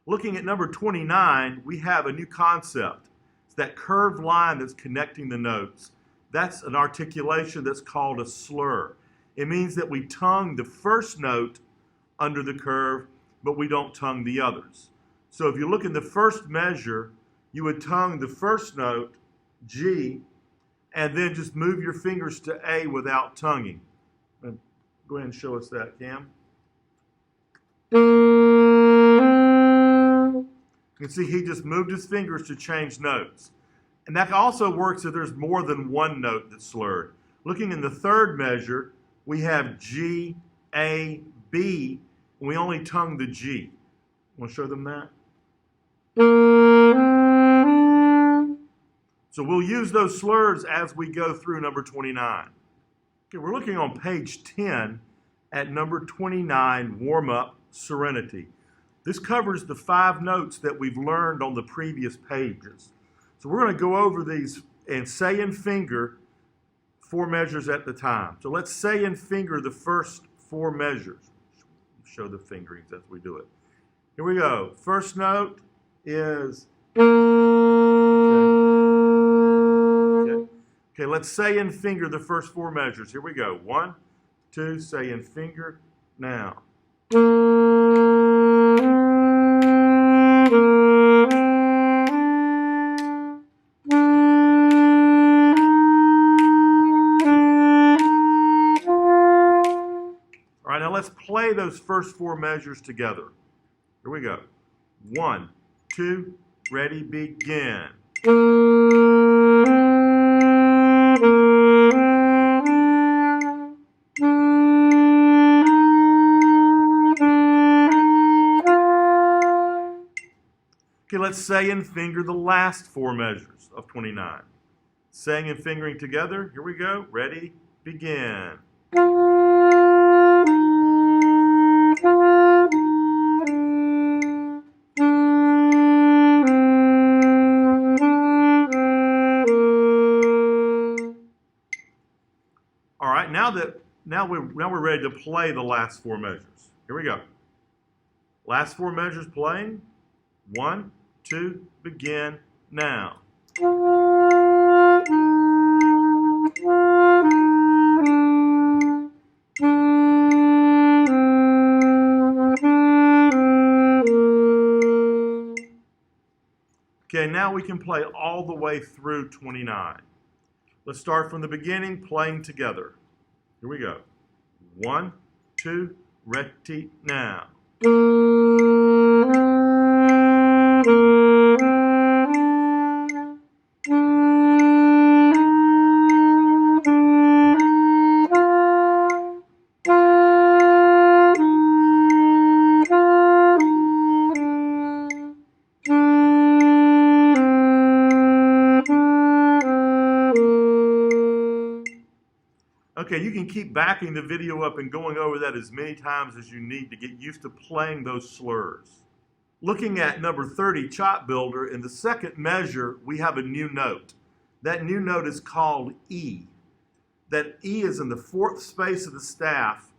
Looking at number 29, we have a new concept. It's that curved line that's connecting the notes. That's an articulation that's called a slur. It means that we tongue the first note under the curve, but we don't tongue the others. So if you look in the first measure, you would tongue the first note, G, and then just move your fingers to A without tonguing. Go ahead and show us that, Cam. You can see he just moved his fingers to change notes. And that also works if there's more than one note that's slurred. Looking in the third measure, we have G, A, B, and we only tongue the G. Want to show them that? So we'll use those slurs as we go through number 29. Okay, we're looking on page 10 at number 29, Warm-Up, Serenity. This covers the 5 notes that we've learned on the previous pages. So we're going to go over these and say and finger 4 measures at the time. So let's say and finger the first 4 measures. Show the fingerings as we do it. Here we go. First note is... Okay, let's say and finger the first 4 measures. Here we go. 1, 2, say and finger, now. All right, now let's play those first 4 measures together. Here we go. 1, 2, ready, begin. Okay, let's say and finger the last 4 measures of 29. Saying and fingering together. Here we go. Ready, begin. All right, now we're ready to play the last 4 measures. Here we go. Last 4 measures playing. 1, 2, begin now. Okay, now we can play all the way through 29. Let's start from the beginning, playing together. Here we go. 1, 2, ready, now. Okay, you can keep backing the video up and going over that as many times as you need to get used to playing those slurs. Looking at number 30, Chop Builder, in the second measure, we have a new note. That new note is called E. That E is in the 4th space of the staff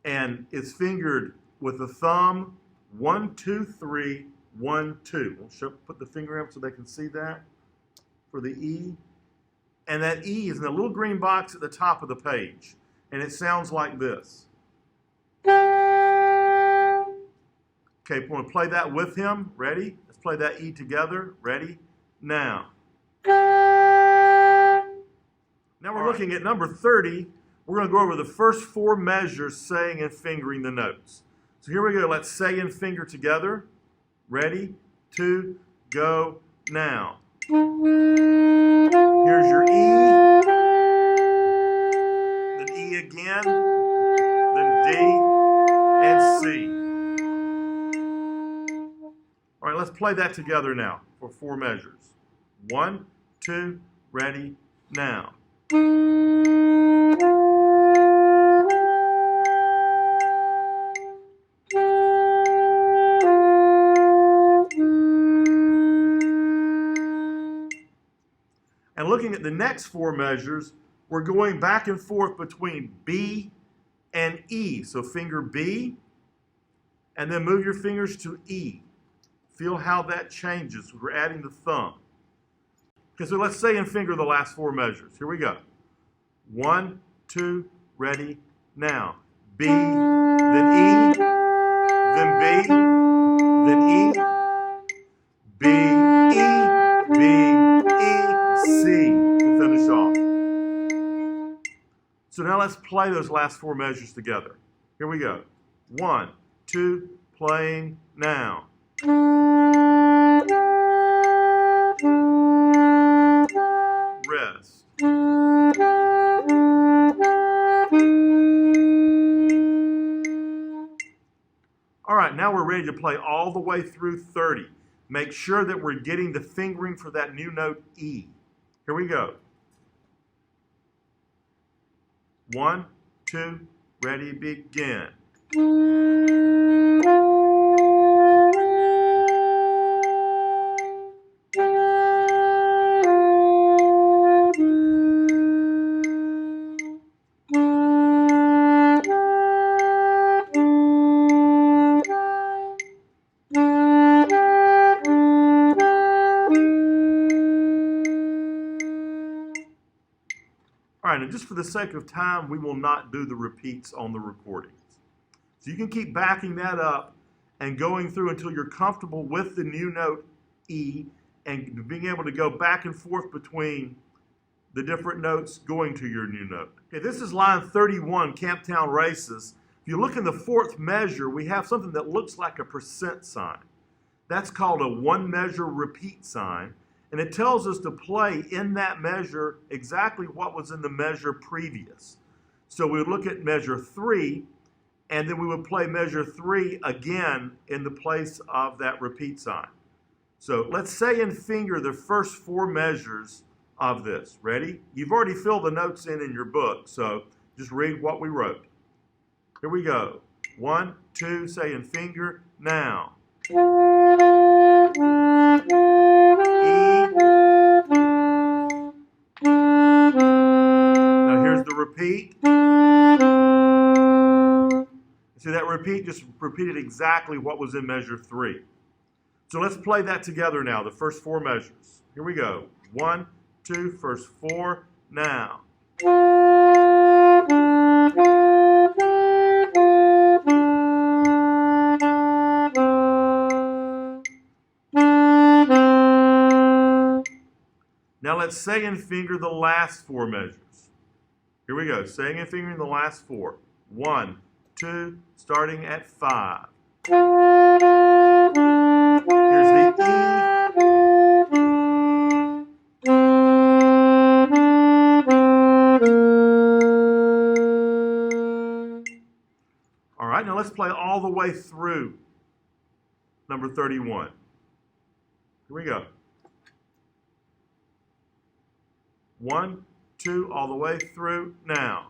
and is fingered with the thumb, 1, 2, 3, 1, 2. We'll put the finger up so they can see that for the E. And that E is in a little green box at the top of the page. And it sounds like this. Okay, we're going to play that with him. Ready? Let's play that E together. Ready? Now. Now we're looking at number 30. We're going to go over the first 4 measures, saying and fingering the notes. So here we go. Let's say and finger together. Ready? 2, go, now. Here's your E, then E again, then D, and C. All right, let's play that together now for 4 measures. 1, 2, ready, now. And looking at the next 4 measures, we're going back and forth between B and E. So finger B, and then move your fingers to E. Feel how that changes. We're adding the thumb. Okay, so let's say and finger the last 4 measures. Here we go. 1, 2, ready, now. B, then E, then B, then E, B, E, B, E, C to finish off. So now let's play those last 4 measures together. Here we go. 1, 2, playing now. Rest. All right, now we're ready to play all the way through 30. Make sure that we're getting the fingering for that new note E. Here we go. 1, 2, ready, begin. All right, and just for the sake of time, we will not do the repeats on the recordings. So you can keep backing that up and going through until you're comfortable with the new note E and being able to go back and forth between the different notes going to your new note. Okay, this is line 31, Camptown Races. If you look in the 4th measure, we have something that looks like a percent sign. That's called a 1 measure repeat sign. And it tells us to play in that measure exactly what was in the measure previous. So we would look at measure 3, and then we would play measure 3 again in the place of that repeat sign. So let's say and finger the first 4 measures of this. Ready? You've already filled the notes in your book, so just read what we wrote. Here we go. 1, 2, say and finger, now. Now here's the repeat. See, that repeat just repeated exactly what was in measure 3. So let's play that together now, the first 4 measures. Here we go. 1, 2, first 4, now. Now let's say and finger the last 4 measures. Here we go, saying and fingering the last 4. 1, 2, starting at 5. Here's the E. All right, now let's play all the way through number 31. Here we go. 1, 2, all the way through, now.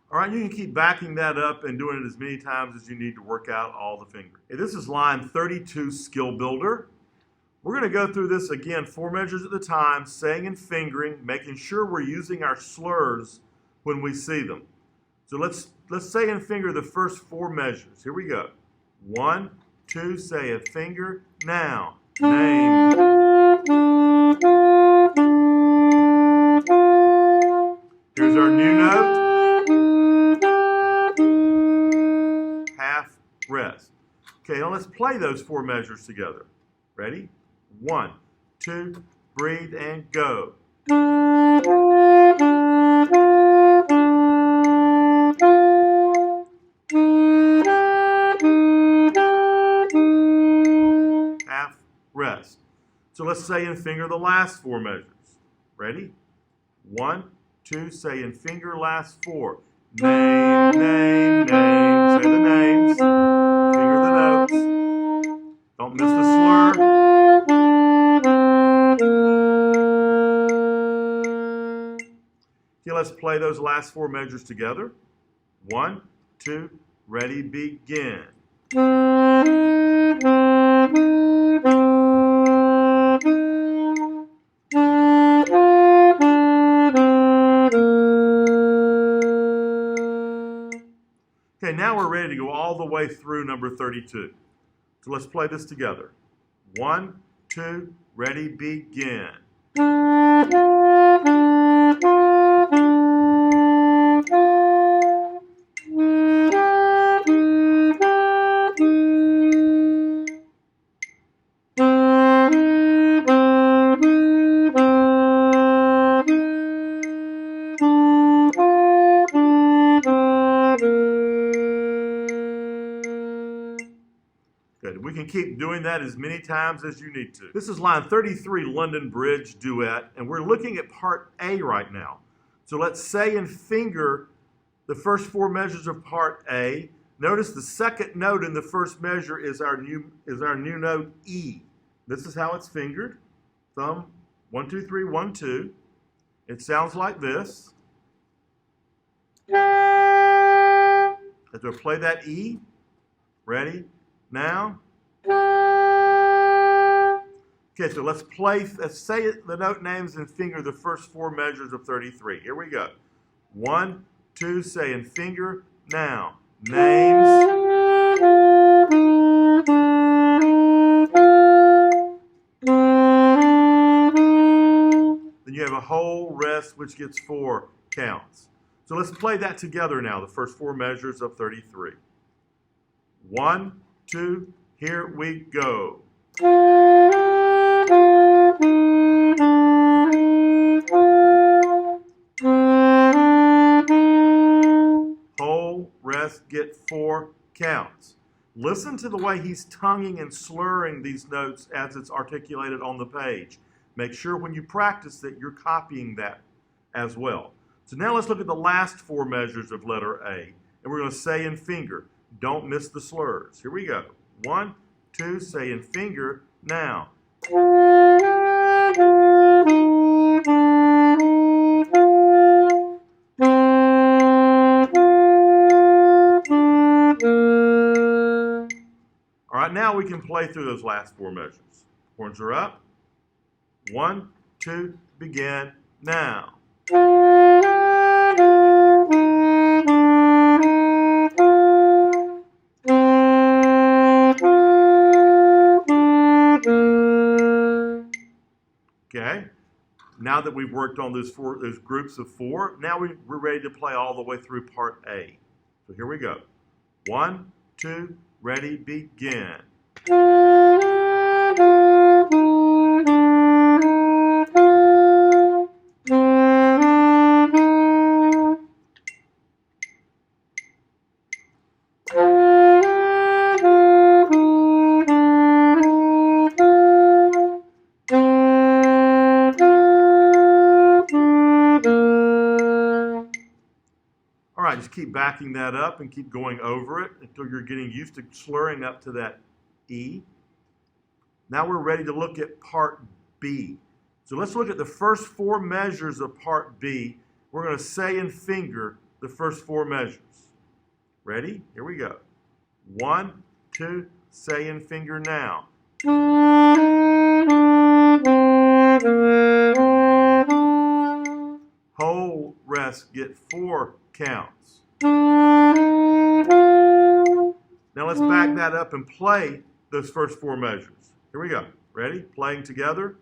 All right, you can keep backing that up and doing it as many times as you need to work out all the fingers. Okay, this is line 32, Skill Builder. We're going to go through this again, 4 measures at a time, saying and fingering, making sure we're using our slurs when we see them. So let's say and finger the first 4 measures. Here we go. 1, 2, say a finger, now. Name. Here's our new note. Half rest. Okay, now let's play those 4 measures together. Ready? 1, 2, breathe and go. Half rest. So let's say and finger the last 4 measures. Ready? 1, 2, say and finger last 4. Name, name, name. Say the names. Finger the notes. Don't miss the slur. Okay, let's play those last four measures together. 1, 2, ready, begin. Okay, now we're ready to go all the way through number 32. So let's play this together. 1, 2, ready, begin. Good. We can keep doing that as many times as you need to. This is line 33, London Bridge Duet, and we're looking at part A right now. So let's say and finger the first four measures of part A. Notice the second note in the first measure is our new note E. This is how it's fingered. Thumb, 1, 2, 3, 1, 2. It sounds like this. As we play that E, ready? Now. Okay, so let's say the note names and finger the first four measures of 33. Here we go. 1, 2, say and finger. Now. Names. Then you have a whole rest which gets 4 counts. So let's play that together now, the first four measures of 33. 1, 2, here we go. Whole, rest, get 4 counts. Listen to the way he's tonguing and slurring these notes as it's articulated on the page. Make sure when you practice that you're copying that as well. So now let's look at the last four measures of letter A, and we're going to say and finger. Don't miss the slurs. Here we go. 1, 2, say and finger. Now. All right, now we can play through those last four measures. Horns are up. 1, 2, begin. Now. Okay, now that we've worked on those groups of 4, now we're ready to play all the way through part A. So here we go. 1, 2, ready, begin. All right, just keep backing that up and keep going over it until you're getting used to slurring up to that E. Now we're ready to look at part B. So let's look at the first 4 measures of part B. We're going to say and finger the first 4 measures. Ready? Here we go. 1, 2, say and finger now. Whole, rest, get 4 counts. Now let's back that up and play those first 4 measures. Here we go. Ready? Playing together.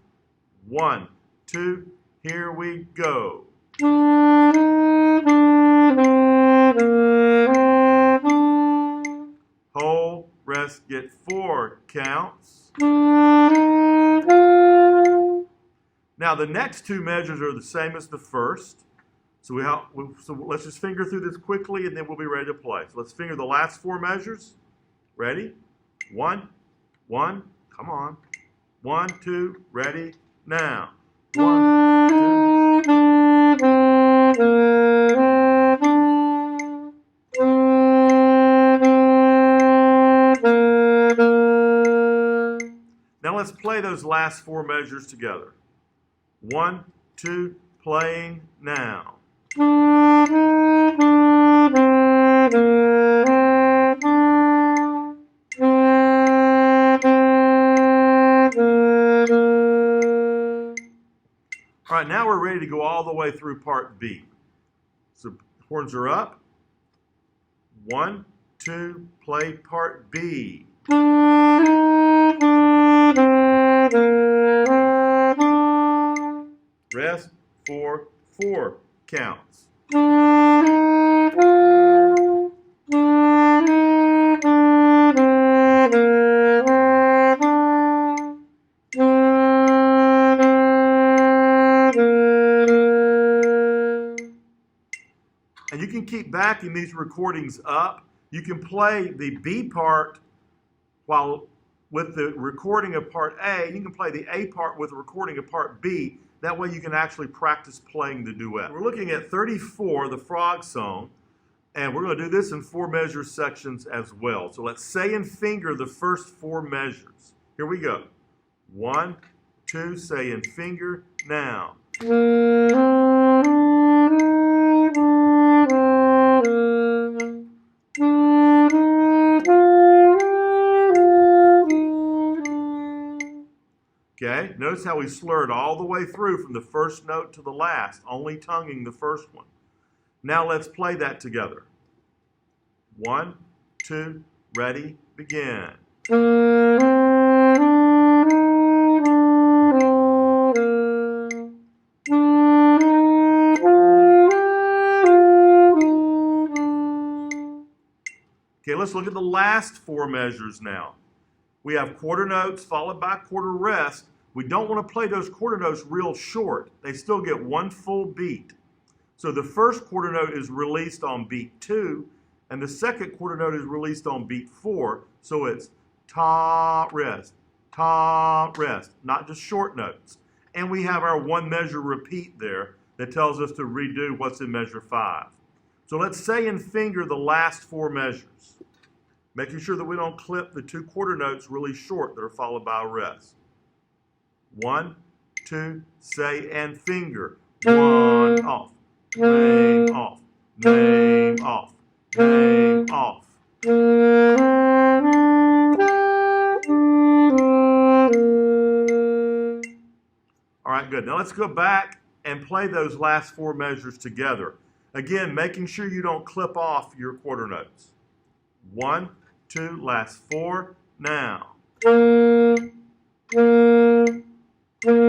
1, 2, here we go. Whole, rest, get 4 counts. Now the next 2 measures are the same as the first. So let's just finger through this quickly and then we'll be ready to play. So let's finger the last 4 measures. Ready? 1, 1, come on. 1, 2, ready, now. 1, 2. Now let's play those last 4 measures together. 1, 2, playing now. All right, now we're ready to go all the way through part B. So horns are up. 1, 2, play part B. Rest, 4, 4 counts. And you can keep backing these recordings up. You can play the B part while with the recording of part A. You can play the A part with the recording of part B. That way you can actually practice playing the duet. We're looking at 34, the frog song, and we're going to do this in 4 measure sections as well. So let's say and finger the first 4 measures. Here we go. 1, 2, say and finger now. Okay, notice how we slurred all the way through from the first note to the last, only tonguing the first one. Now let's play that together. 1, 2, ready, begin. Okay, let's look at the last 4 measures now. We have quarter notes followed by quarter rest. We don't want to play those quarter notes real short. They still get 1 full beat. So the first quarter note is released on beat 2, and the second quarter note is released on beat 4. So it's ta, rest, not just short notes. And we have our 1 measure repeat there that tells us to redo what's in measure 5. So let's say and finger the last 4 measures, making sure that we don't clip the 2 quarter notes really short that are followed by a rest. 1, 2, say and finger. 1 off, name off, name off, name off. All right, good. Now let's go back and play those last 4 measures together. Again, making sure you don't clip off your quarter notes. 1, 2, last 4, now. Okay,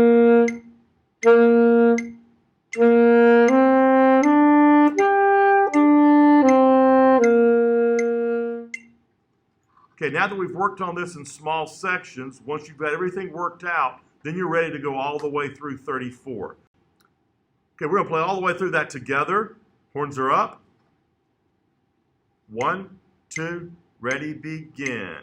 now that we've worked on this in small sections, once you've got everything worked out, then you're ready to go all the way through 34. Okay, we're going to play all the way through that together. Horns are up. 1, 2, ready, begin.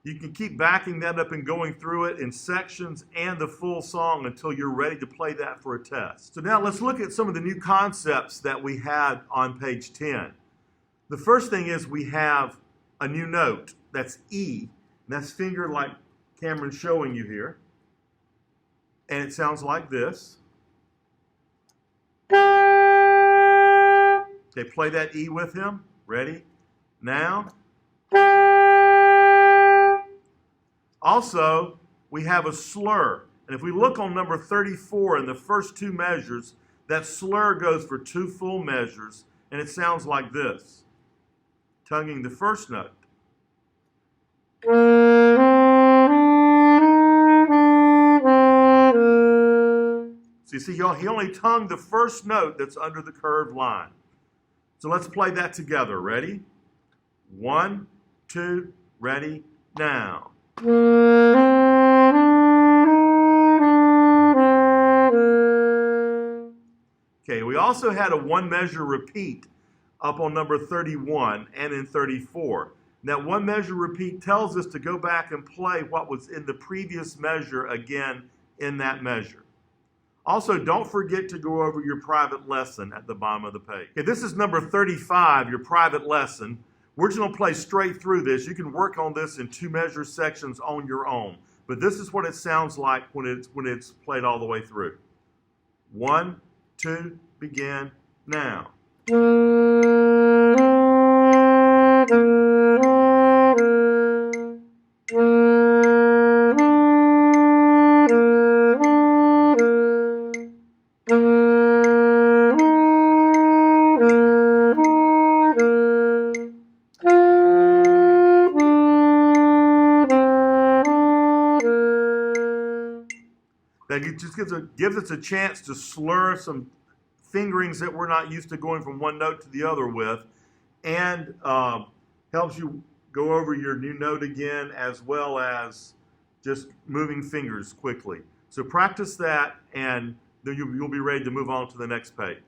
You can keep backing that up and going through it in sections and the full song until you're ready to play that for a test. So now let's look at some of the new concepts that we had on page 10. The first thing is we have a new note. That's E. And that's fingered like Cameron's showing you here. And it sounds like this. Okay, play that E with him. Ready? Now. Also, we have a slur. And if we look on number 34 in the first 2 measures, that slur goes for 2 full measures, and it sounds like this, tonguing the first note. So you see, he only tongued the first note that's under the curved line. So let's play that together. Ready? 1, 2, ready, now. Okay, we also had a 1 measure repeat up on number 31 and in 34. That one measure repeat tells us to go back and play what was in the previous measure again in that measure. Also, don't forget to go over your private lesson at the bottom of the page. Okay, this is number 35, your private lesson. We're just going to play straight through this. You can work on this in 2 measure sections on your own. But this is what it sounds like when it's played all the way through. 1, 2, begin now. That just gives us a chance to slur some fingerings that we're not used to going from one note to the other with, and helps you go over your new note again, as well as just moving fingers quickly. So practice that, and then you'll be ready to move on to the next page.